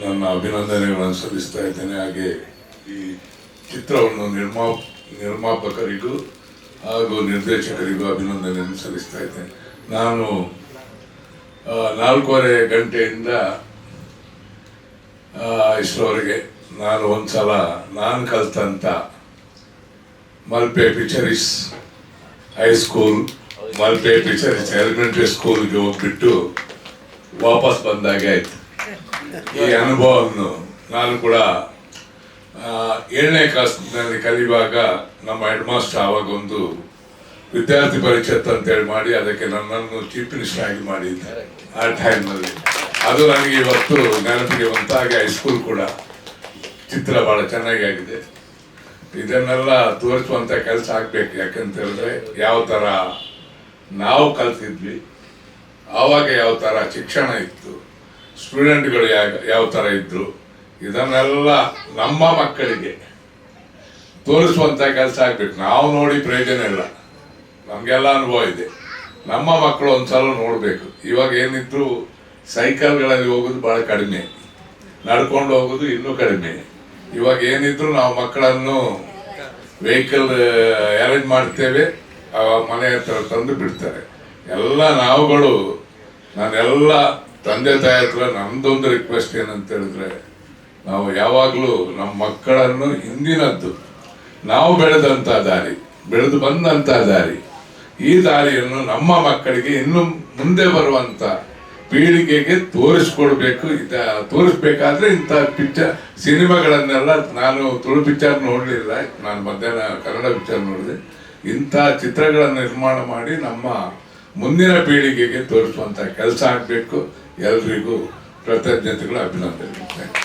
ನನ್ನ ಅಭಿನಂದನೆಗಳನ್ನು ಸಲ್ಲಿಸ್ತಾ ಇದ್ದೇನೆ. ಹಾಗೆ ಈ ಚಿತ್ರವನ್ನು ನಿರ್ಮಾಪಕರಿಗೂ ಹಾಗೂ ನಿರ್ದೇಶಕರಿಗೂ ಅಭಿನಂದನೆಯನ್ನು ಸಲ್ಲಿಸ್ತಾ ಇದ್ದೇನೆ. ನಾನು 4:15 ಗಂಟೆಯಿಂದ ಇಷ್ಟರವರೆಗೆ ನಾನು ಒಂದ್ಸಲ ನಾನು ಕಲ್ತಂಥ ಮಲ್ಪೆ ಪಿಚರಿಸ್ ಹೈಸ್ಕೂಲ್, ಮಲ್ಪೆ ಪಿಚರಿಸ್ ಎಲಿಮೆಂಟರಿ ಸ್ಕೂಲ್ಗೆ ಹೋಗ್ಬಿಟ್ಟು ವಾಪಸ್ ಬಂದಾಗೆ ಆಯ್ತು. ಈ ಅನುಭವವನ್ನು ನಾನು ಕೂಡ 7ನೇ ಕ್ಲಾಸ್ನಲ್ಲಿ ಕಲಿಯುವಾಗ ನಮ್ಮ ಹೆಡ್ ಮಾಸ್ಟರ್ ಆವಾಗ ಒಂದು ವಿದ್ಯಾರ್ಥಿ ಪರಿಷತ್ ಅಂತೇಳಿ ಮಾಡಿ ಅದಕ್ಕೆ ನನ್ನನ್ನು ಚೀಫ್ ಮಿನಿಸ್ಟರ್ ಆಗಿ ಮಾಡಿದ್ದಾರೆ ಆ ಟೈಮ್ನಲ್ಲಿ. ಅದು ನನಗೆ ಇವತ್ತು ನೆನಪಿಗೆ ಬಂತ. ಹಾಗೆ ಹೈಸ್ಕೂಲ್ ಕೂಡ ಚಿತ್ರ ಭಾಳ ಚೆನ್ನಾಗಿ ಆಗಿದೆ. ಇದನ್ನೆಲ್ಲ ತೋರಿಸುವಂಥ ಕೆಲಸ ಆಗ್ಬೇಕು. ಯಾಕಂತ ಹೇಳಿದ್ರೆ ಯಾವ ಥರ ನಾವು ಕಲ್ತಿದ್ವಿ, ಆವಾಗ ಯಾವ ಥರ ಶಿಕ್ಷಣ ಇತ್ತು, ಸ್ಟೂಡೆಂಟ್ಗಳು ಯಾವ ಥರ ಇದ್ರು, ಇದನ್ನೆಲ್ಲ ನಮ್ಮ ಮಕ್ಕಳಿಗೆ ತೋರಿಸುವಂಥ ಕೆಲಸ ಆಗ್ಬೇಕು. ನಾವು ನೋಡಿ ಪ್ರಯೋಜನ ಇಲ್ಲ, ನಮಗೆಲ್ಲ ಅನುಭವ ಇದೆ. ನಮ್ಮ ಮಕ್ಕಳು ಒಂದ್ಸಲ ನೋಡಬೇಕು. ಇವಾಗ ಏನಿದ್ರು ಸೈಕಲ್ಗಳಲ್ಲಿ ಹೋಗೋದು ಭಾಳ ಕಡಿಮೆ, ನಡ್ಕೊಂಡು ಹೋಗೋದು ಇನ್ನೂ ಕಡಿಮೆ. ಇವಾಗ ಏನಿದ್ರು ನಾವು ಮಕ್ಕಳನ್ನು ವೆಹಿಕಲ್ ಅರೇಂಜ್ ಮಾಡ್ತೇವೆ, ಮನೆ ಹತ್ರ ತಂದು ಬಿಡ್ತಾರೆ. ಎಲ್ಲ ನಾವುಗಳು ನಾನೆಲ್ಲ ತಂದೆ ತಾಯಿ ಹತ್ರ ನಮ್ದೊಂದು ರಿಕ್ವೆಸ್ಟ್ ಏನಂತ ಹೇಳಿದ್ರೆ, ನಾವು ಯಾವಾಗಲೂ ನಮ್ಮ ಮಕ್ಕಳನ್ನು ಹಿಂದಿನದ್ದು ನಾವು ಬೆಳೆದಂಥ ದಾರಿ, ಬೆಳೆದು ಬಂದಂಥ ದಾರಿ, ಈ ದಾರಿಯನ್ನು ನಮ್ಮ ಮಕ್ಕಳಿಗೆ ಇನ್ನು ಮುಂದೆ ಬರುವಂಥ ಪೀಳಿಗೆಗೆ ತೋರಿಸ್ಕೊಡ್ಬೇಕು. ತೋರಿಸ್ಬೇಕಾದ್ರೆ ಇಂಥ ಸಿನಿಮಾಗಳನ್ನೆಲ್ಲ, ನಾನು ತುಳು ಪಿಕ್ಚರ್ ನೋಡಲಿಲ್ಲ, ನಾನು ಮಧ್ಯಾಹ್ನ ಕನ್ನಡ ಪಿಕ್ಚರ್ ನೋಡಿದೆ. ಇಂಥ ಚಿತ್ರಗಳನ್ನು ನಿರ್ಮಾಣ ಮಾಡಿ ನಮ್ಮ ಮುಂದಿನ ಪೀಳಿಗೆಗೆ ತೋರಿಸುವಂಥ ಕೆಲಸ ಆಗಬೇಕು. ಎಲ್ರಿಗೂ ಕೃತಜ್ಞತೆಗಳು, ಅಭಿನಂದನೆಗಳು.